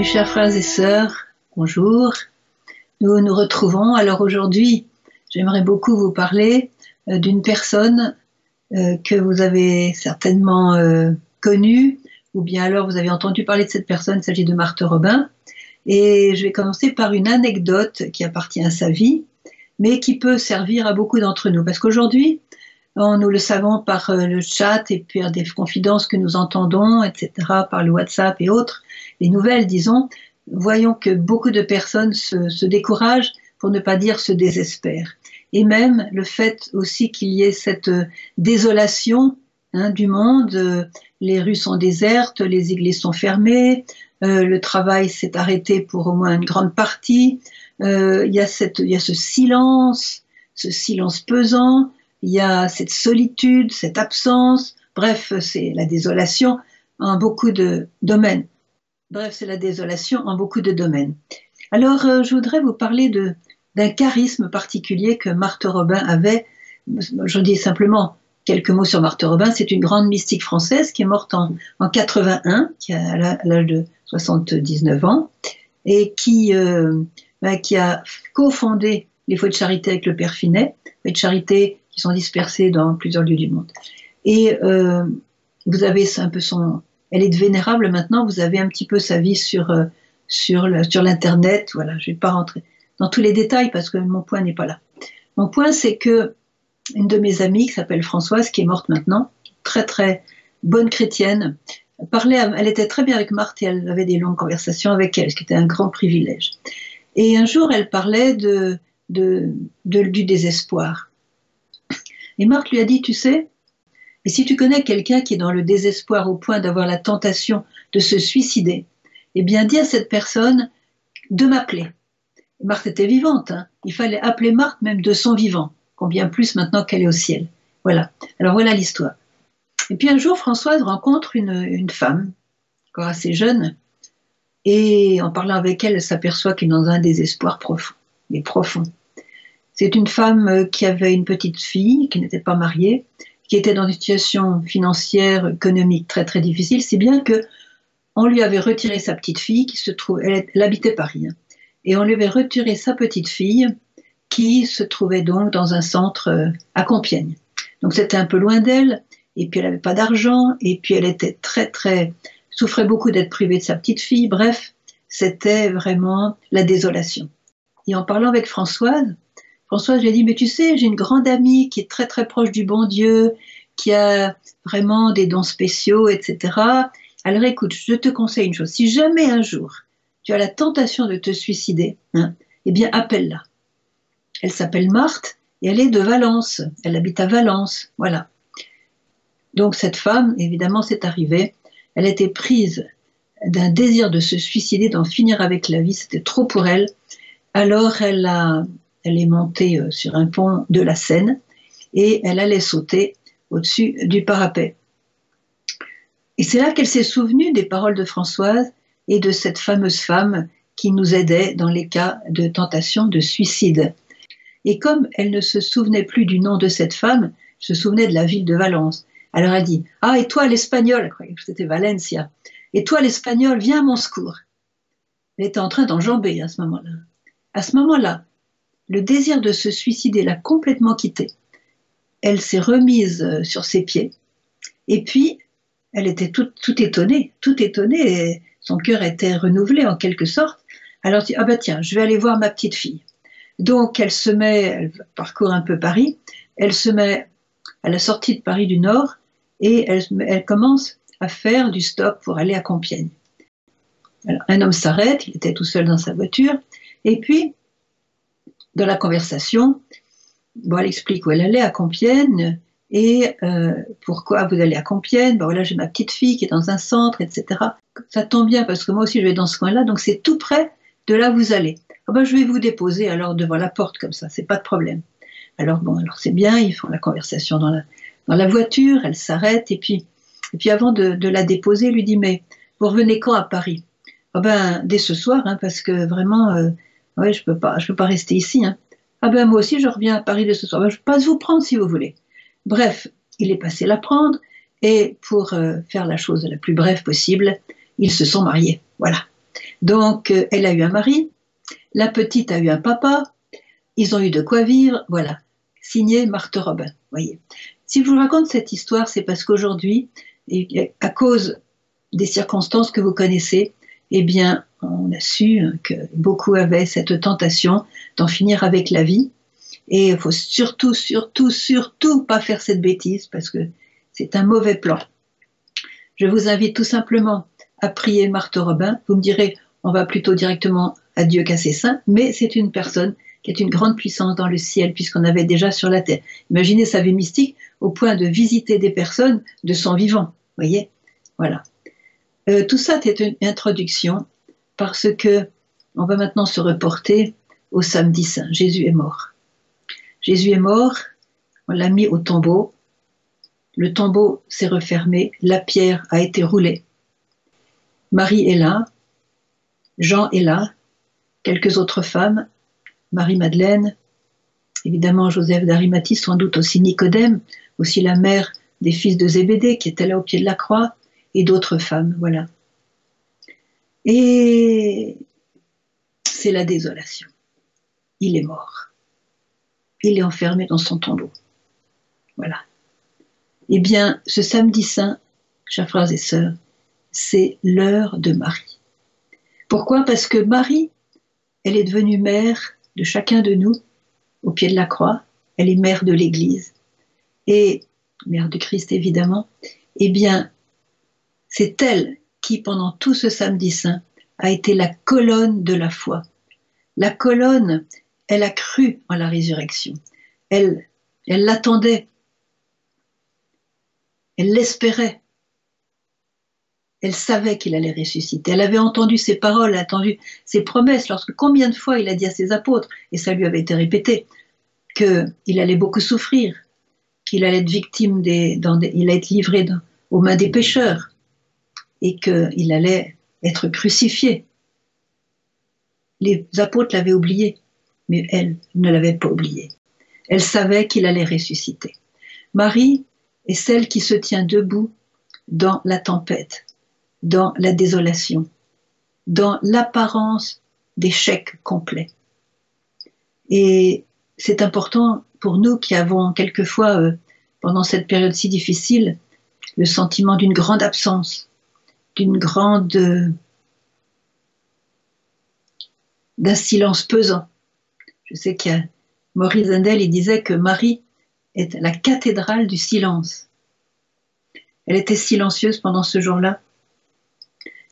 chers frères et sœurs, bonjour. Nous nous retrouvons. Alors aujourd'hui, j'aimerais beaucoup vous parler d'une personne que vous avez certainement connue, ou bien alors vous avez entendu parler de cette personne, il s'agit de Marthe Robin. Et je vais commencer par une anecdote qui appartient à sa vie, mais qui peut servir à beaucoup d'entre nous. Parce qu'aujourd'hui, nous le savons par le chat et puis des confidences que nous entendons, etc., par le WhatsApp et autres, les nouvelles, disons, voyons que beaucoup de personnes se découragent, pour ne pas dire se désespèrent. Et même le fait aussi qu'il y ait cette désolation du monde, les rues sont désertes, les églises sont fermées, le travail s'est arrêté pour au moins une grande partie, il y a ce silence pesant, il y a cette solitude, cette absence, bref, c'est la désolation en beaucoup de domaines. Alors, je voudrais vous parler d'un charisme particulier que Marthe Robin avait. Je dis simplement quelques mots sur Marthe Robin. C'est une grande mystique française qui est morte en 81, qui a à l'âge de 79 ans, et qui a cofondé les Fouets de Charité avec le Père Finet, Fouets de Charité qui sont dispersés dans plusieurs lieux du monde. Et vous avez un peu elle est vénérable maintenant, vous avez un petit peu sa vie sur l'internet, voilà, je ne vais pas rentrer dans tous les détails parce que mon point n'est pas là. Mon point, c'est que une de mes amies qui s'appelle Françoise, qui est morte maintenant, très très bonne chrétienne, elle était très bien avec Marthe et elle avait des longues conversations avec elle, ce qui était un grand privilège. Et un jour, elle parlait du désespoir. Et Marthe lui a dit, tu sais, et si tu connais quelqu'un qui est dans le désespoir au point d'avoir la tentation de se suicider, eh bien dis à cette personne de m'appeler. Marthe était vivante, il fallait appeler Marthe même de son vivant, combien plus maintenant qu'elle est au ciel. Voilà, alors voilà l'histoire. Et puis un jour, Françoise rencontre une femme, encore assez jeune, et en parlant avec elle, elle s'aperçoit qu'elle est dans un désespoir profond, mais profond. C'est une femme qui avait une petite fille, qui n'était pas mariée, qui était dans une situation financière, économique très très difficile, si bien que on lui avait retiré sa petite fille, elle habitait Paris, et on lui avait retiré sa petite fille, qui se trouvait donc dans un centre à Compiègne. Donc c'était un peu loin d'elle, et puis elle n'avait pas d'argent, et puis elle était souffrait beaucoup d'être privée de sa petite fille, bref, c'était vraiment la désolation. Et en parlant avec Françoise lui a dit, mais tu sais, j'ai une grande amie qui est très très proche du bon Dieu, qui a vraiment des dons spéciaux, etc. Alors écoute, je te conseille une chose, si jamais un jour tu as la tentation de te suicider, eh bien appelle-la. Elle s'appelle Marthe et elle est de Valence, elle habite à Valence, voilà. Donc cette femme, évidemment, c'est arrivé, elle était prise d'un désir de se suicider, d'en finir avec la vie, c'était trop pour elle. Alors elle est montée sur un pont de la Seine et elle allait sauter au-dessus du parapet. Et c'est là qu'elle s'est souvenue des paroles de Françoise et de cette fameuse femme qui nous aidait dans les cas de tentation de suicide. Et comme elle ne se souvenait plus du nom de cette femme, elle se souvenait de la ville de Valence. Alors elle dit, « Ah, et toi l'Espagnol », elle croyait que c'était Valencia, « Et toi l'Espagnol, viens à mon secours ». Elle était en train d'enjamber à ce moment-là. À ce moment-là, le désir de se suicider l'a complètement quittée. Elle s'est remise sur ses pieds et puis elle était tout étonnée, et son cœur était renouvelé en quelque sorte. Alors elle dit, ah bah tiens, je vais aller voir ma petite fille. Donc elle parcourt un peu Paris, elle se met à la sortie de Paris du Nord et elle commence à faire du stop pour aller à Compiègne. Alors, un homme s'arrête, il était tout seul dans sa voiture, et puis dans la conversation, elle explique où elle allait à Compiègne et pourquoi vous allez à Compiègne. Voilà, j'ai ma petite fille qui est dans un centre, etc. Ça tombe bien parce que moi aussi je vais dans ce coin-là, donc c'est tout près de là où vous allez. Je vais vous déposer alors devant la porte comme ça, c'est pas de problème. Alors c'est bien, ils font la conversation dans la voiture, elle s'arrête et puis avant de la déposer, il lui dit, mais vous revenez quand à Paris? Dès ce soir, parce que vraiment, je peux pas rester ici. Moi aussi je reviens à Paris dès ce soir. Je passe vous prendre si vous voulez. Bref, il est passé la prendre et pour faire la chose la plus brève possible, ils se sont mariés. Voilà. Donc, elle a eu un mari, la petite a eu un papa, ils ont eu de quoi vivre, voilà. Signé Marthe Robin, voyez. Si je vous raconte cette histoire, c'est parce qu'aujourd'hui, à cause des circonstances que vous connaissez, eh bien, on a su que beaucoup avaient cette tentation d'en finir avec la vie. Et il faut surtout, surtout, surtout pas faire cette bêtise parce que c'est un mauvais plan. Je vous invite tout simplement à prier Marthe Robin. Vous me direz, on va plutôt directement à Dieu qu'à ses saints, mais c'est une personne qui est une grande puissance dans le ciel puisqu'on avait déjà sur la terre. Imaginez sa vie mystique au point de visiter des personnes de son vivant. Voyez, voilà. Tout ça c'est une introduction parce que on va maintenant se reporter au samedi saint. Jésus est mort. Jésus est mort, on l'a mis au tombeau, le tombeau s'est refermé, la pierre a été roulée. Marie est là, Jean est là, quelques autres femmes, Marie-Madeleine, évidemment Joseph d'Arimathie, sans doute aussi Nicodème, aussi la mère des fils de Zébédée qui était là au pied de la croix, et d'autres femmes, voilà. Et c'est la désolation. Il est mort. Il est enfermé dans son tombeau. Voilà. Eh bien, ce samedi saint, chers frères et sœurs, c'est l'heure de Marie. Pourquoi? Parce que Marie, elle est devenue mère de chacun de nous au pied de la croix. Elle est mère de l'Église et mère du Christ, évidemment. Eh bien, c'est elle qui, pendant tout ce samedi saint, a été la colonne de la foi. La colonne, elle a cru en la résurrection. Elle l'attendait. Elle l'espérait. Elle savait qu'il allait ressusciter. Elle avait entendu ses paroles, elle a entendu ses promesses. Lorsque combien de fois il a dit à ses apôtres, et ça lui avait été répété, qu'il allait beaucoup souffrir, qu'il allait être victime il allait être livré aux mains des pécheurs, et qu'il allait être crucifié. Les apôtres l'avaient oublié, mais elle ne l'avait pas oublié. Elle savait qu'il allait ressusciter. Marie est celle qui se tient debout dans la tempête, dans la désolation, dans l'apparence d'échec complet. Et c'est important pour nous qui avons quelquefois, pendant cette période si difficile, le sentiment d'une grande absence, d'un silence pesant. Je sais qu'il y a Maurice Zendel, il disait que Marie est la cathédrale du silence. Elle était silencieuse pendant ce jour-là.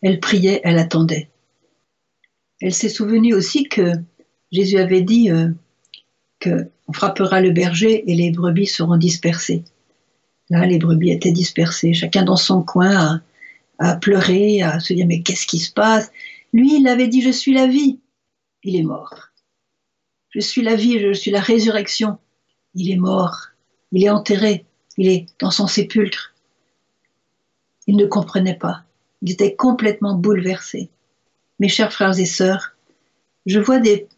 Elle priait, elle attendait. Elle s'est souvenue aussi que Jésus avait dit qu'on frappera le berger et les brebis seront dispersées. Là, les brebis étaient dispersées, chacun dans son coin à pleurer, à se dire mais qu'est-ce qui se passe? Lui, il avait dit je suis la vie. Il est mort. Je suis la vie, je suis la résurrection. Il est mort. Il est enterré. Il est dans son sépulcre. Il ne comprenait pas. Il était complètement bouleversé. Mes chers frères et sœurs, je vois des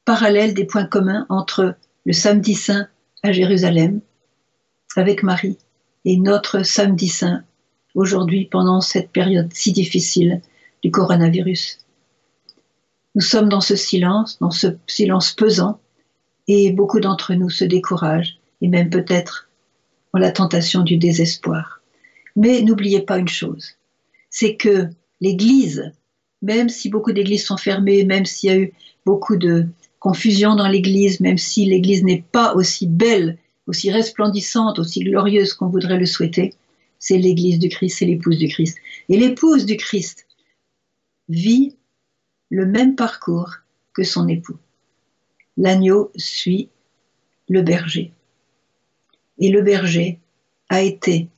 parallèles, des points communs entre le samedi saint à Jérusalem avec Marie et notre samedi saint aujourd'hui pendant cette période si difficile du coronavirus. Nous sommes dans ce silence pesant, et beaucoup d'entre nous se découragent et même peut-être ont la tentation du désespoir. Mais n'oubliez pas une chose, c'est que l'Église, même si beaucoup d'églises sont fermées, même s'il y a eu beaucoup de confusion dans l'Église, même si l'Église n'est pas aussi belle, aussi resplendissante, aussi glorieuse qu'on voudrait le souhaiter, c'est l'Église du Christ, c'est l'épouse du Christ. Et l'épouse du Christ vit le même parcours que son époux. L'agneau suit le berger. Et le berger a été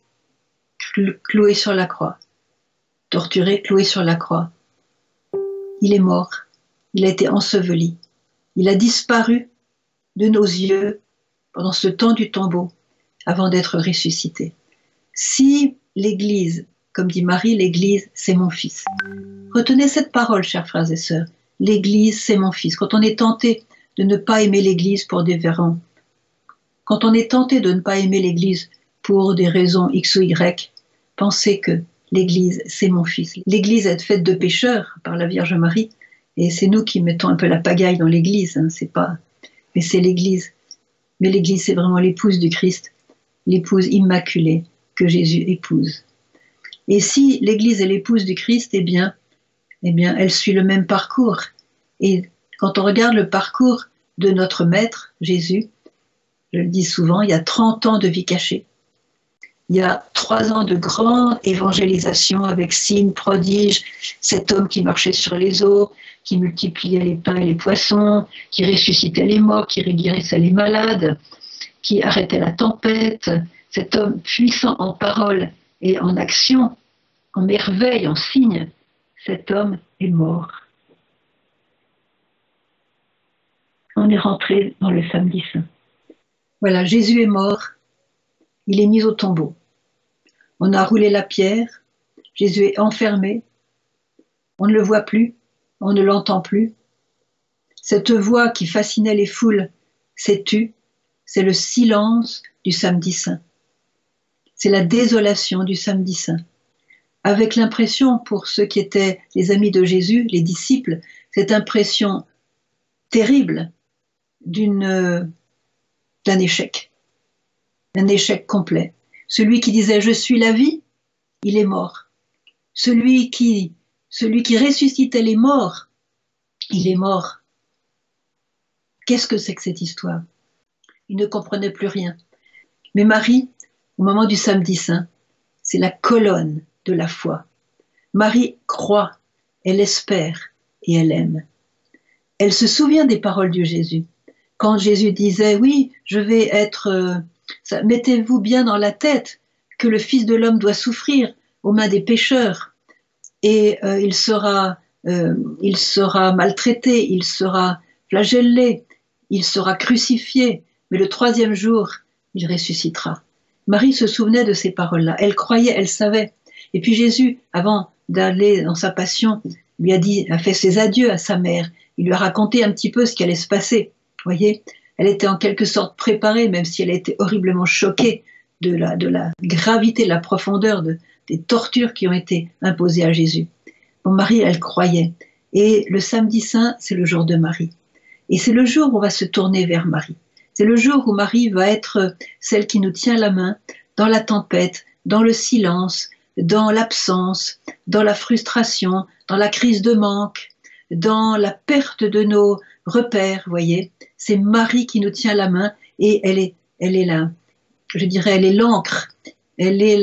cloué sur la croix, torturé, cloué sur la croix. Il est mort, il a été enseveli, il a disparu de nos yeux pendant ce temps du tombeau avant d'être ressuscité. Si l'Église, comme dit Marie, l'Église c'est mon fils. Retenez cette parole, chers frères et sœurs, l'Église c'est mon fils. Quand on est tenté de ne pas aimer l'Église pour des raisons, quand on est tenté de ne pas aimer l'Église pour des raisons X ou Y, pensez que l'Église, c'est mon fils. L'Église est faite de pécheurs par la Vierge Marie, et c'est nous qui mettons un peu la pagaille dans l'Église, hein, c'est pas, mais c'est l'Église. Mais l'Église, c'est vraiment l'épouse du Christ, l'épouse immaculée que Jésus épouse. Et si l'Église est l'épouse du Christ, eh bien, elle suit le même parcours. Et quand on regarde le parcours de notre Maître, Jésus, je le dis souvent, il y a 30 ans de vie cachée. Il y a 3 ans de grande évangélisation avec signes, prodiges, cet homme qui marchait sur les eaux, qui multipliait les pains et les poissons, qui ressuscitait les morts, qui guérissait les malades, qui arrêtait la tempête, cet homme puissant en parole et en action, en merveille, en signe, cet homme est mort. On est rentré dans le samedi saint. Voilà, Jésus est mort, il est mis au tombeau. On a roulé la pierre, Jésus est enfermé, on ne le voit plus, on ne l'entend plus. Cette voix qui fascinait les foules s'est tue, c'est le silence du samedi saint. C'est la désolation du samedi saint. Avec l'impression, pour ceux qui étaient les amis de Jésus, les disciples, cette impression terrible d'un échec complet. Celui qui disait « je suis la vie », il est mort. Celui qui ressuscitait les morts, il est mort. Qu'est-ce que c'est que cette histoire? Il ne comprenait plus rien. Mais Marie, au moment du samedi saint, c'est la colonne de la foi. Marie croit, elle espère et elle aime. Elle se souvient des paroles de Jésus. Quand Jésus disait « oui, je vais être... mettez-vous bien dans la tête que le Fils de l'homme doit souffrir aux mains des pécheurs et il sera maltraité, il sera flagellé, il sera crucifié, mais le 3e jour, il ressuscitera. » Marie se souvenait de ces paroles-là. Elle croyait, elle savait. Et puis Jésus, avant d'aller dans sa passion, a fait ses adieux à sa mère. Il lui a raconté un petit peu ce qui allait se passer. Vous voyez, elle était en quelque sorte préparée, même si elle a été horriblement choquée de la gravité, de la profondeur des tortures qui ont été imposées à Jésus. Bon, Marie, elle croyait. Et le samedi saint, c'est le jour de Marie. Et c'est le jour où on va se tourner vers Marie. C'est le jour où Marie va être celle qui nous tient la main dans la tempête, dans le silence, dans l'absence, dans la frustration, dans la crise de manque, dans la perte de nos repères, vous voyez. C'est Marie qui nous tient la main et elle est là, je dirais, elle est l'encre, elle est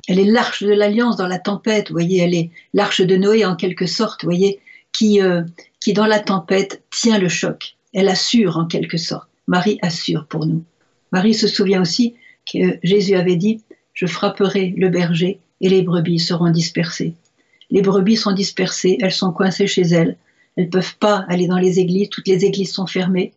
l'arche de l'alliance dans la tempête, vous voyez, elle est l'arche de Noé en quelque sorte, vous voyez, qui dans la tempête tient le choc. Elle assure en quelque sorte. Marie assure pour nous. Marie se souvient aussi que Jésus avait dit « Je frapperai le berger et les brebis seront dispersées ». Les brebis sont dispersées, elles sont coincées chez elles. Elles ne peuvent pas aller dans les églises, toutes les églises sont fermées.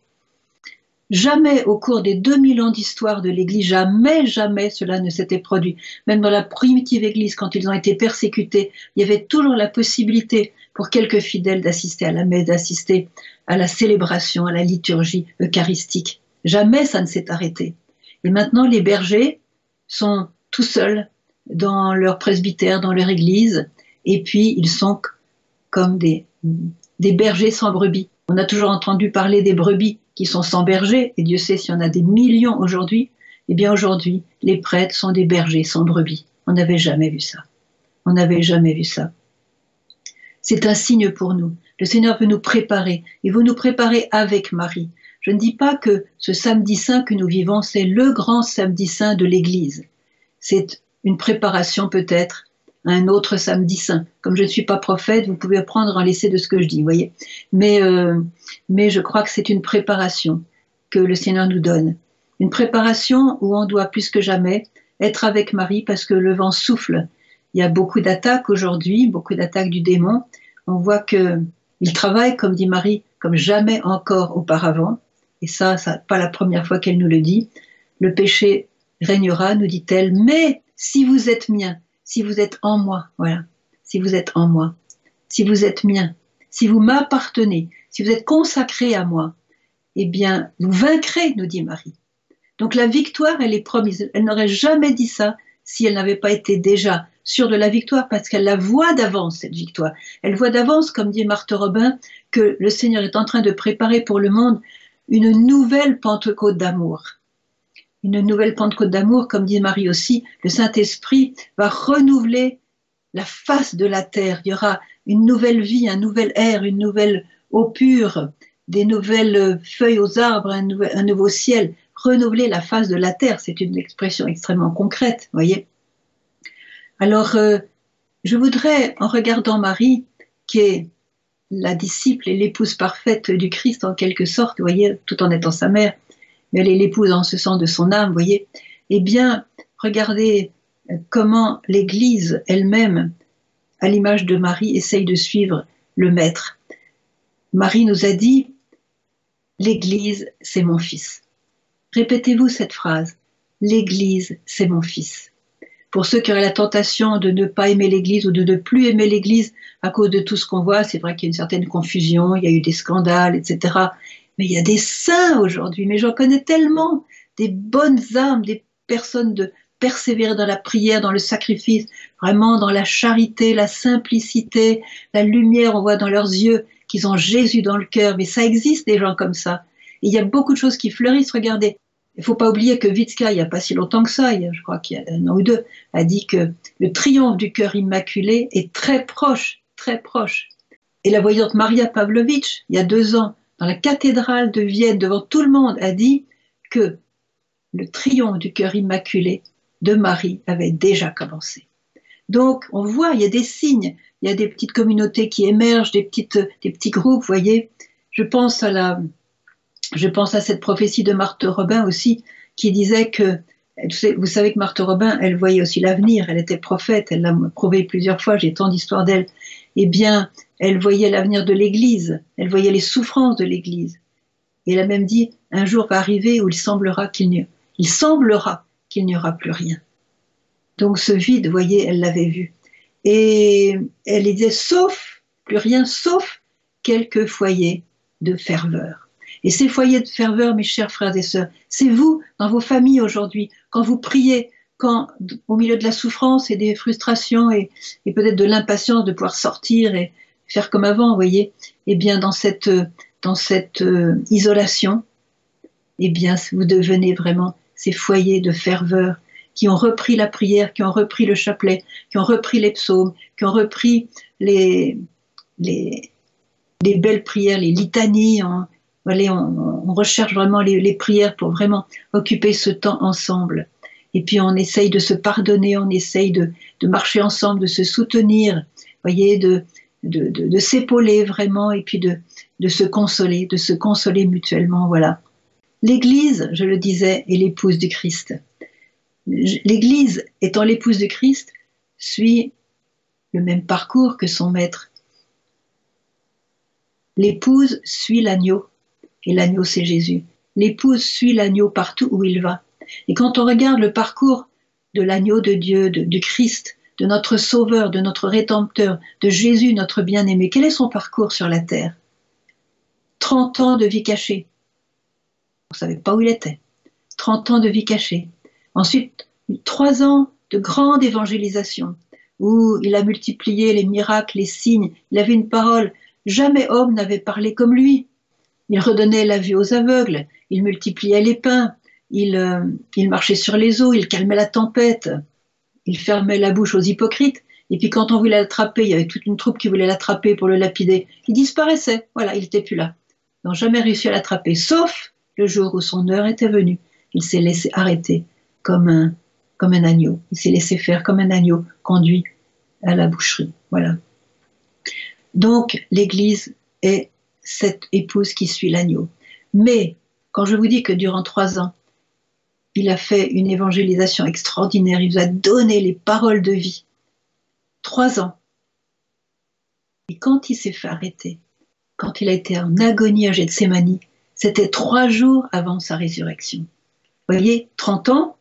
Jamais au cours des 2000 ans d'histoire de l'Église, jamais cela ne s'était produit. Même dans la primitive Église, quand ils ont été persécutés, il y avait toujours la possibilité pour quelques fidèles d'assister à la messe, d'assister à la célébration, à la liturgie eucharistique. Jamais ça ne s'est arrêté. Et maintenant, les bergers sont tout seuls dans leur presbytère, dans leur église, et puis ils sont comme des bergers sans brebis. On a toujours entendu parler des brebis qui sont sans berger, et Dieu sait s'il y en a des millions aujourd'hui. Eh bien aujourd'hui, les prêtres sont des bergers sans brebis. On n'avait jamais vu ça. On n'avait jamais vu ça. C'est un signe pour nous. Le Seigneur veut nous préparer. Il veut nous préparer avec Marie. Je ne dis pas que ce samedi saint que nous vivons, c'est le grand samedi saint de l'Église. C'est une préparation peut-être à un autre samedi saint. Comme je ne suis pas prophète, vous pouvez prendre en laisser de ce que je dis, voyez. Mais je crois que c'est une préparation que le Seigneur nous donne. Une préparation où on doit plus que jamais être avec Marie parce que le vent souffle. Il y a beaucoup d'attaques aujourd'hui, beaucoup d'attaques du démon. On voit qu'il travaille, comme dit Marie, comme jamais encore auparavant. Et ça, pas la première fois qu'elle nous le dit. Le péché régnera, nous dit-elle, mais si vous êtes mien, si vous êtes en moi, voilà, si vous êtes en moi, si vous êtes mien, si vous m'appartenez, si vous êtes consacré à moi, eh bien, vous vaincrez, nous dit Marie. Donc la victoire, elle est promise. Elle n'aurait jamais dit ça si elle n'avait pas été déjà sûre de la victoire parce qu'elle la voit d'avance, cette victoire. Elle voit d'avance, comme dit Marthe Robin, que le Seigneur est en train de préparer pour le monde une nouvelle Pentecôte d'amour. Une nouvelle Pentecôte d'amour, comme dit Marie aussi, le Saint-Esprit va renouveler la face de la terre. Il y aura une nouvelle vie, un nouvel air, une nouvelle eau pure, des nouvelles feuilles aux arbres, un nouveau ciel. Renouveler la face de la terre, c'est une expression extrêmement concrète, voyez. Alors, je voudrais, en regardant Marie, qui est la disciple et l'épouse parfaite du Christ en quelque sorte, voyez, tout en étant sa mère, mais elle est l'épouse en ce sens de son âme, voyez, eh bien, regardez comment l'Église elle-même, à l'image de Marie, essaye de suivre le Maître. Marie nous a dit, l'Église, c'est mon fils. Répétez-vous cette phrase, l'Église, c'est mon fils. Pour ceux qui auraient la tentation de ne pas aimer l'Église ou de ne plus aimer l'Église à cause de tout ce qu'on voit, c'est vrai qu'il y a une certaine confusion, il y a eu des scandales, etc. Mais il y a des saints aujourd'hui, mais j'en connais tellement, des bonnes âmes, des personnes de persévérer dans la prière, dans le sacrifice, vraiment dans la charité, la simplicité, la lumière, on voit dans leurs yeux qu'ils ont Jésus dans le cœur, mais ça existe des gens comme ça. Et il y a beaucoup de choses qui fleurissent, regardez. Il ne faut pas oublier que Witzka, il n'y a pas si longtemps que ça, je crois qu'il y a un an ou deux, a dit que le triomphe du cœur immaculé est très proche, très proche. Et la voyante Maria Pavlovitch, il y a 2 ans, dans la cathédrale de Vienne, devant tout le monde, a dit que le triomphe du cœur immaculé de Marie avait déjà commencé. Donc, on voit, il y a des signes, il y a des petites communautés qui émergent, des petits groupes, vous voyez. Je pense à cette prophétie de Marthe Robin aussi, qui disait que, vous savez que Marthe Robin, elle voyait aussi l'avenir, elle était prophète, elle l'a prouvé plusieurs fois, j'ai tant d'histoires d'elle. Eh bien, elle voyait l'avenir de l'Église, elle voyait les souffrances de l'Église. Et elle a même dit, un jour va arriver où il semblera qu'il n'y aura plus rien. Donc ce vide, vous voyez, elle l'avait vu. Et elle disait, plus rien, sauf quelques foyers de ferveur. Et ces foyers de ferveur, mes chers frères et sœurs, c'est vous, dans vos familles aujourd'hui, quand vous priez, quand au milieu de la souffrance et des frustrations et peut-être de l'impatience de pouvoir sortir et faire comme avant, vous voyez, eh bien dans cette isolation, eh bien vous devenez vraiment ces foyers de ferveur qui ont repris la prière, qui ont repris le chapelet, qui ont repris les psaumes, qui ont repris les belles prières, les litanies. On recherche vraiment les prières pour vraiment occuper ce temps ensemble. Et puis on essaye de se pardonner, on essaye de marcher ensemble, de se soutenir, voyez, de s'épauler vraiment, et puis de se consoler mutuellement, voilà. L'Église, je le disais, est l'épouse du Christ. L'Église, étant l'épouse du Christ, suit le même parcours que son maître. L'épouse suit l'agneau, et l'agneau c'est Jésus. L'épouse suit l'agneau partout où il va. Et quand on regarde le parcours de l'agneau de Dieu, du Christ, de notre Sauveur, de notre Rédempteur, de Jésus, notre bien-aimé, quel est son parcours sur la terre? 30 ans de vie cachée. On ne savait pas où il était. 30 ans de vie cachée. Ensuite, 3 ans de grande évangélisation, où il a multiplié les miracles, les signes, il avait une parole. Jamais homme n'avait parlé comme lui. Il redonnait la vue aux aveugles, il multipliait les pains, il marchait sur les eaux, il calmait la tempête, il fermait la bouche aux hypocrites, et puis quand on voulait l'attraper, il y avait toute une troupe qui voulait l'attraper pour le lapider. Il disparaissait, voilà, il n'était plus là. Ils n'ont jamais réussi à l'attraper, sauf le jour où son heure était venue. Il s'est laissé arrêter comme un agneau. Il s'est laissé faire comme un agneau conduit à la boucherie. Voilà. Donc, l'Église est cette épouse qui suit l'agneau. Mais, quand je vous dis que durant 3 ans, il a fait une évangélisation extraordinaire, il nous a donné les paroles de vie. 3 ans. Et quand il s'est fait arrêter, quand il a été en agonie à Gethsémani, c'était 3 jours avant sa résurrection. Vous voyez, 30 ans,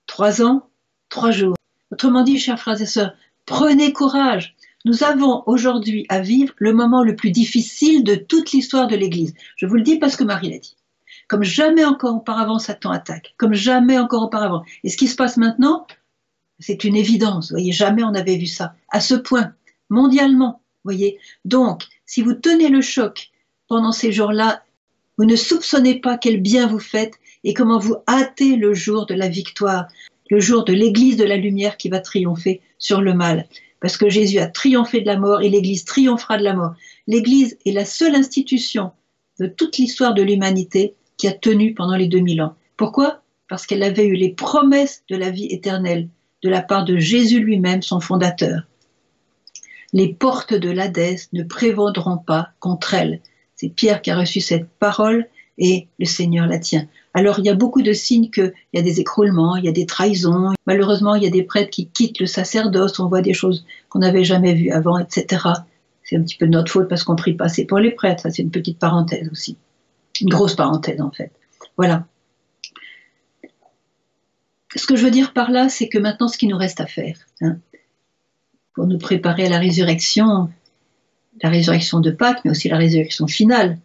3 ans, 3 jours. Autrement dit, chers frères et sœurs, prenez courage. Nous avons aujourd'hui à vivre le moment le plus difficile de toute l'histoire de l'Église. Je vous le dis parce que Marie l'a dit. Comme jamais encore auparavant, Satan attaque. Comme jamais encore auparavant. Et ce qui se passe maintenant, C'est une évidence, vous voyez, jamais on n'avait vu ça, à ce point, mondialement, vous voyez. Donc, si vous tenez le choc pendant ces jours-là, vous ne soupçonnez pas quel bien vous faites et comment vous hâtez le jour de la victoire, le jour de l'Église de la lumière qui va triompher sur le mal. Parce que Jésus a triomphé de la mort et l'Église triomphera de la mort. L'Église est la seule institution de toute l'histoire de l'humanité qui a tenu pendant les 2000 ans. Pourquoi? Parce qu'elle avait eu les promesses de la vie éternelle de la part de Jésus lui-même, son fondateur. Les portes de l'Hadès ne prévaudront pas contre elle. C'est Pierre qui a reçu cette parole et le Seigneur la tient. Alors il y a beaucoup de signes qu'il y a des écroulements, il y a des trahisons. Malheureusement, il y a des prêtres qui quittent le sacerdoce, on voit des choses qu'on n'avait jamais vues avant, etc. C'est un petit peu de notre faute parce qu'on ne prie pas assez pour les prêtres. Ça, c'est une petite parenthèse aussi. Une grosse parenthèse, en fait. Voilà. Ce que je veux dire par là, c'est que maintenant, ce qu'il nous reste à faire, pour nous préparer à la résurrection de Pâques, mais aussi la résurrection finale,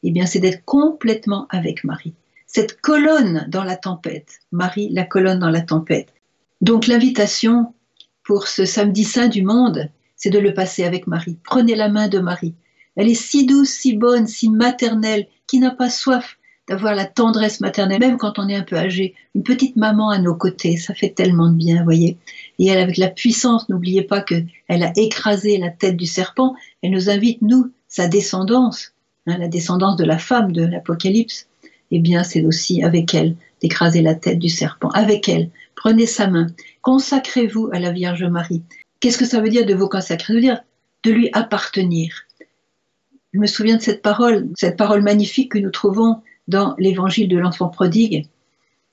eh bien, c'est d'être complètement avec Marie. Cette colonne dans la tempête, Marie, la colonne dans la tempête. Donc, l'invitation pour ce samedi saint du monde, c'est de le passer avec Marie. Prenez la main de Marie. Elle est si douce, si bonne, si maternelle, qui n'a pas soif d'avoir la tendresse maternelle, même quand on est un peu âgé. Une petite maman à nos côtés, ça fait tellement de bien, vous voyez. Et elle, avec la puissance, n'oubliez pas qu'elle a écrasé la tête du serpent. Elle nous invite, nous, sa descendance, la descendance de la femme de l'Apocalypse, eh bien, c'est aussi avec elle d'écraser la tête du serpent. Avec elle, prenez sa main, consacrez-vous à la Vierge Marie. Qu'est-ce que ça veut dire de vous consacrer? Ça veut dire de lui appartenir. Je me souviens de cette parole magnifique que nous trouvons dans l'évangile de l'enfant prodigue,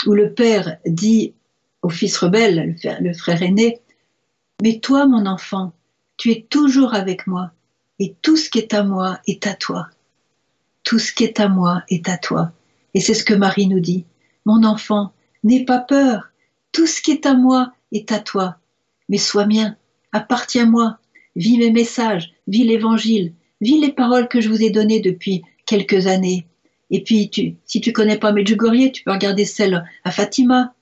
où le père dit au fils rebelle, le frère aîné, « Mais toi, mon enfant, tu es toujours avec moi, et tout ce qui est à moi est à toi. Tout ce qui est à moi est à toi. » Et c'est ce que Marie nous dit. « Mon enfant, n'aie pas peur, tout ce qui est à moi est à toi. Mais sois mien, appartiens-moi, vis mes messages, vis l'évangile, vis les paroles que je vous ai données depuis quelques années. Et puis, si tu connais pas Medjugorje, tu peux regarder celle à Fatima,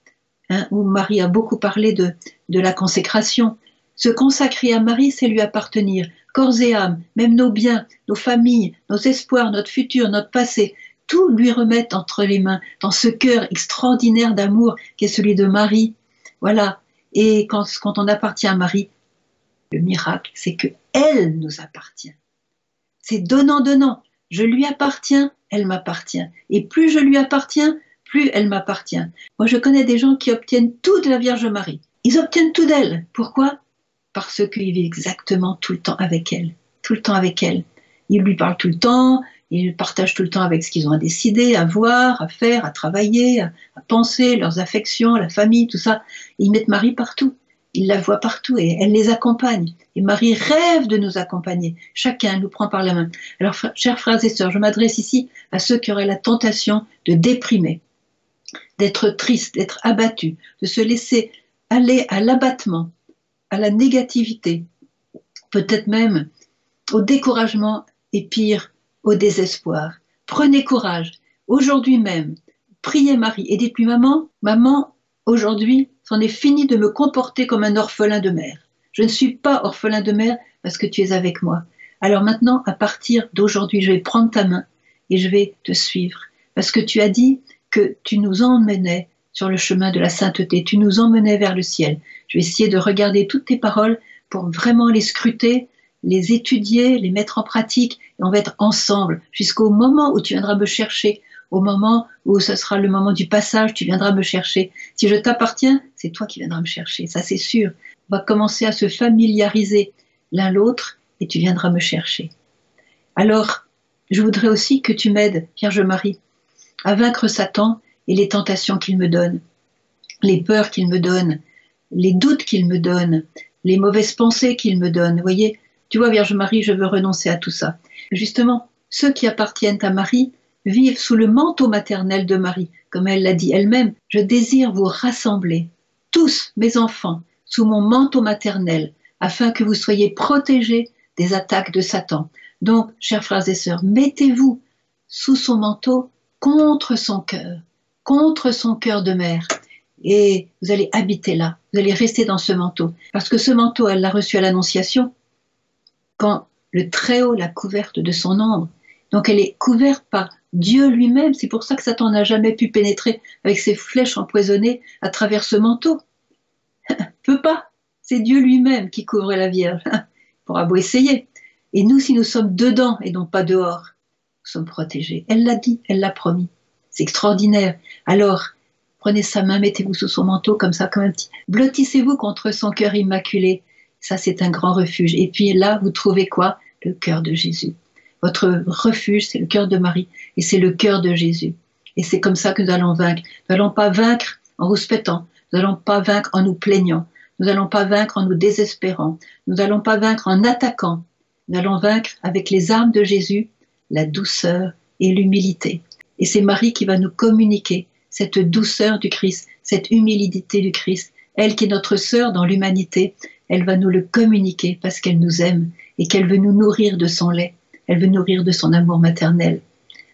où Marie a beaucoup parlé de la consécration. Se consacrer à Marie, c'est lui appartenir, corps et âme, même nos biens, nos familles, nos espoirs, notre futur, notre passé, tout lui remettre entre les mains, dans ce cœur extraordinaire d'amour qui est celui de Marie. Voilà. Et quand on appartient à Marie, le miracle, c'est que elle nous appartient. C'est donnant-donnant. Je lui appartiens, elle m'appartient. Et plus je lui appartiens, plus elle m'appartient. Moi, je connais des gens qui obtiennent tout de la Vierge Marie. Ils obtiennent tout d'elle. Pourquoi? Parce qu'ils vivent exactement tout le temps avec elle. Tout le temps avec elle. Ils lui parlent tout le temps, ils partagent tout le temps avec ce qu'ils ont à décider, à voir, à faire, à travailler, à penser, leurs affections, la famille, tout ça. Ils mettent Marie partout. Ils la voient partout et elle les accompagne. Et Marie rêve de nous accompagner. Chacun nous prend par la main. Alors, chers frères et sœurs, je m'adresse ici à ceux qui auraient la tentation de déprimer, d'être tristes, d'être abattus, de se laisser aller à l'abattement, à la négativité, peut-être même au découragement et pire, au désespoir. Prenez courage. Aujourd'hui même, priez Marie et dites-lui, maman, aujourd'hui, c'en est fini de me comporter comme un orphelin de mère. Je ne suis pas orphelin de mère parce que tu es avec moi. Alors maintenant, à partir d'aujourd'hui, je vais prendre ta main et je vais te suivre. Parce que tu as dit que tu nous emmenais sur le chemin de la sainteté, tu nous emmenais vers le ciel. Je vais essayer de regarder toutes tes paroles pour vraiment les scruter, les étudier, les mettre en pratique, et on va être ensemble jusqu'au moment où tu viendras me chercher, au moment où ce sera le moment du passage, tu viendras me chercher. Si je t'appartiens, c'est toi qui viendras me chercher, ça c'est sûr. On va commencer à se familiariser l'un l'autre et tu viendras me chercher. Alors, je voudrais aussi que tu m'aides, Vierge Marie, à vaincre Satan et les tentations qu'il me donne, les peurs qu'il me donne, les doutes qu'il me donne, les mauvaises pensées qu'il me donne. Vous voyez, tu vois, Vierge Marie, je veux renoncer à tout ça. Justement, ceux qui appartiennent à Marie vivent sous le manteau maternel de Marie. Comme elle l'a dit elle-même, je désire vous rassembler, tous mes enfants, sous mon manteau maternel, afin que vous soyez protégés des attaques de Satan. Donc, chers frères et sœurs, mettez-vous sous son manteau contre son cœur de mère. et vous allez habiter là, vous allez rester dans ce manteau. Parce que ce manteau, elle l'a reçu à l'Annonciation, quand le Très-Haut l'a couverte de son ombre. Donc elle est couverte par Dieu lui-même. C'est pour ça que Satan n'a jamais pu pénétrer avec ses flèches empoisonnées à travers ce manteau. Peut pas. C'est Dieu lui-même qui couvre la Vierge. Il pourra beau essayer. Et nous, si nous sommes dedans et non pas dehors, nous sommes protégés. Elle l'a dit, elle l'a promis. C'est extraordinaire. Alors, prenez sa main, mettez-vous sous son manteau comme ça, comme un petit. Blottissez-vous contre son cœur immaculé. Ça, c'est un grand refuge. Et puis là, vous trouvez quoi? Le cœur de Jésus. Votre refuge, c'est le cœur de Marie et c'est le cœur de Jésus. Et c'est comme ça que nous allons vaincre. Nous n'allons pas vaincre en rouspétant. Nous n'allons pas vaincre en nous plaignant. Nous n'allons pas vaincre en nous désespérant. Nous n'allons pas vaincre en attaquant. Nous allons vaincre avec les armes de Jésus, la douceur et l'humilité. Et c'est Marie qui va nous communiquer cette douceur du Christ, cette humilité du Christ. Elle qui est notre sœur dans l'humanité, elle va nous le communiquer parce qu'elle nous aime et qu'elle veut nous nourrir de son lait. Elle veut nourrir de son amour maternel.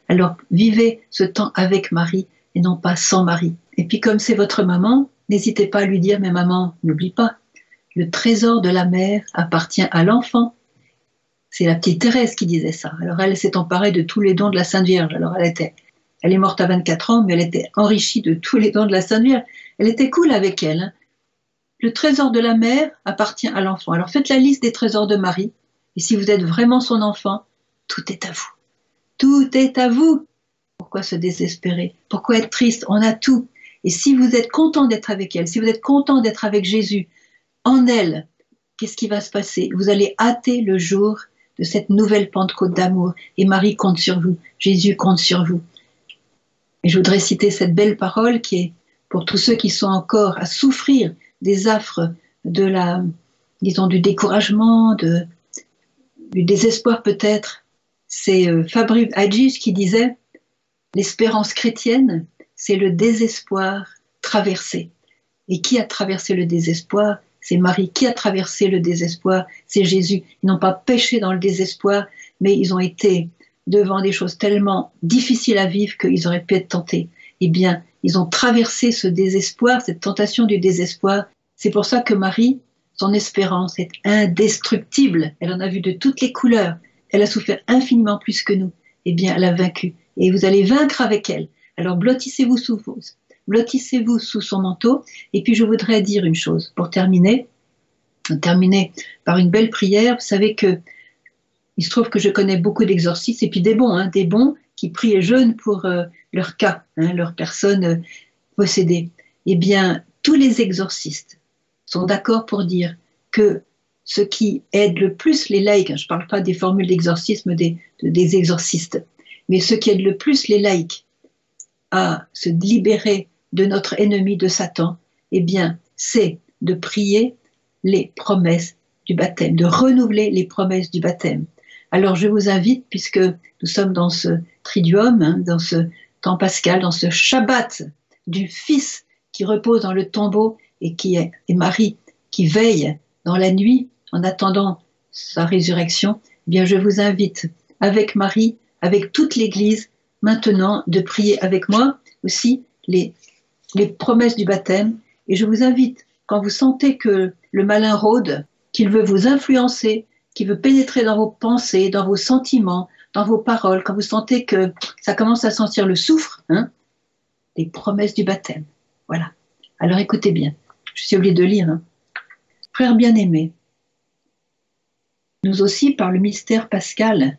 Alors vivez ce temps avec Marie et non pas sans Marie. Et puis comme c'est votre maman, n'hésitez pas à lui dire, mais maman, n'oublie pas, le trésor de la mère appartient à l'enfant. C'est la petite Thérèse qui disait ça. Alors elle s'est emparée de tous les dons de la Sainte Vierge. Alors elle est morte à 24 ans, mais elle était enrichie de tous les dons de la Sainte Vierge. Elle était cool avec elle. Hein. Le trésor de la mère appartient à l'enfant. Alors faites la liste des trésors de Marie. Et si vous êtes vraiment son enfant, tout est à vous. Tout est à vous. Pourquoi se désespérer? Pourquoi être triste? On a tout. Et si vous êtes content d'être avec elle, si vous êtes content d'être avec Jésus, en elle, qu'est-ce qui va se passer? Vous allez hâter le jour de cette nouvelle Pentecôte d'amour. Et Marie compte sur vous. Jésus compte sur vous. Et je voudrais citer cette belle parole qui est pour tous ceux qui sont encore à souffrir des affres de du découragement, du désespoir peut-être. C'est Fabrice Hadjis qui disait « L'espérance chrétienne, c'est le désespoir traversé. » Et qui a traversé le désespoir? C'est Marie. Qui a traversé le désespoir? C'est Jésus. Ils n'ont pas péché dans le désespoir, mais ils ont été devant des choses tellement difficiles à vivre qu'ils auraient pu être tentés. Eh bien, ils ont traversé ce désespoir, cette tentation du désespoir. C'est pour ça que Marie, son espérance est indestructible. Elle en a vu de toutes les couleurs. Elle a souffert infiniment plus que nous. Eh bien, elle a vaincu. Et vous allez vaincre avec elle. Alors, blottissez-vous sous son manteau. Et puis, je voudrais dire une chose pour terminer par une belle prière. Vous savez que il se trouve que je connais beaucoup d'exorcistes et puis des bons qui prient et jeûnent pour leur cas, leur personne possédée. Eh bien, tous les exorcistes sont d'accord pour dire que ce qui aide le plus les laïcs, je ne parle pas des formules d'exorcisme des exorcistes, mais ce qui aide le plus les laïcs à se libérer de notre ennemi, de Satan, eh bien, c'est de prier les promesses du baptême, de renouveler les promesses du baptême. Alors je vous invite, puisque nous sommes dans ce triduum, dans ce temps pascal, dans ce Shabbat du Fils qui repose dans le tombeau et Marie qui veille dans la nuit en attendant sa résurrection, eh bien je vous invite avec Marie, avec toute l'Église, maintenant de prier avec moi aussi les promesses du baptême. Et je vous invite, quand vous sentez que le malin rôde, qu'il veut vous influencer, qu'il veut pénétrer dans vos pensées, dans vos sentiments, dans vos paroles, quand vous sentez que ça commence à sentir le soufre, les promesses du baptême. Voilà. Alors écoutez bien, je suis obligée de lire. Frères bien-aimés, nous aussi, par le mystère pascal,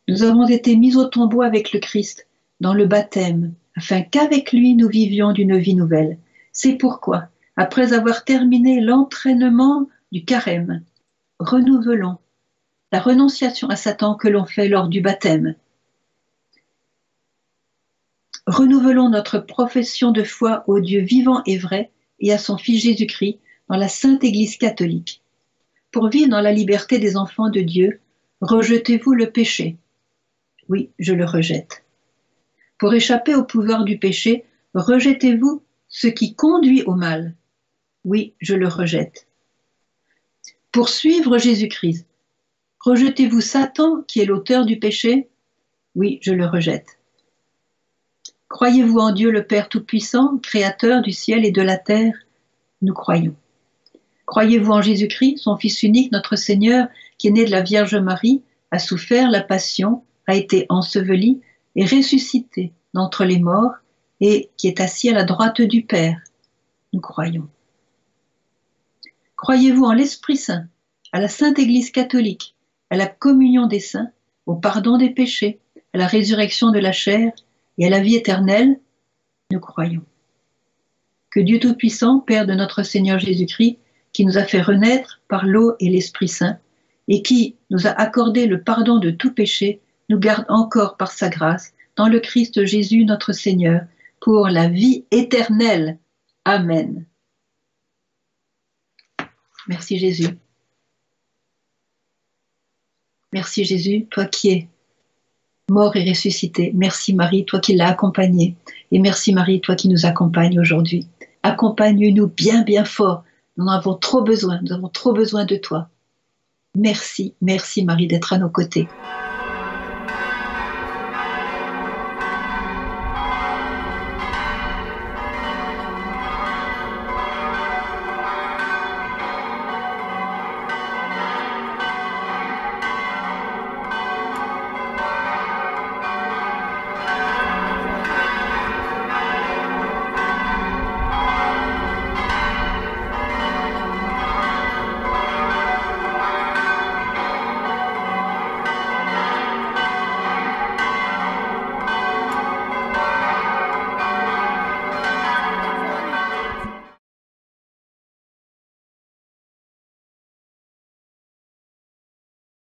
nous avons été mis au tombeau avec le Christ dans le baptême, afin qu'avec lui nous vivions d'une vie nouvelle. C'est pourquoi, après avoir terminé l'entraînement du carême, renouvelons la renonciation à Satan que l'on fait lors du baptême. Renouvelons notre profession de foi au Dieu vivant et vrai et à son Fils Jésus-Christ dans la Sainte Église catholique. Pour vivre dans la liberté des enfants de Dieu, rejetez-vous le péché. Oui, je le rejette. Pour échapper au pouvoir du péché, rejetez-vous ce qui conduit au mal. Oui, je le rejette. Pour suivre Jésus-Christ, rejetez-vous Satan qui est l'auteur du péché? Oui, je le rejette. Croyez-vous en Dieu le Père Tout-Puissant, Créateur du ciel et de la terre? Nous croyons. Croyez-vous en Jésus-Christ, son Fils unique, notre Seigneur, qui est né de la Vierge Marie, a souffert la passion, a été enseveli et ressuscité d'entre les morts et qui est assis à la droite du Père? Nous croyons. Croyez-vous en l'Esprit Saint, à la Sainte Église catholique, à la communion des saints, au pardon des péchés, à la résurrection de la chair et à la vie éternelle? Nous croyons. Que Dieu Tout-Puissant, Père de notre Seigneur Jésus-Christ, qui nous a fait renaître par l'eau et l'Esprit Saint, et qui nous a accordé le pardon de tout péché, nous garde encore par sa grâce, dans le Christ Jésus notre Seigneur, pour la vie éternelle. Amen. Merci Jésus. Merci Jésus, toi qui es mort et ressuscité. Merci Marie, toi qui l'as accompagné. Et merci Marie, toi qui nous accompagnes aujourd'hui. Accompagne-nous bien, bien fort. Nous en avons trop besoin de toi. Merci, merci Marie d'être à nos côtés.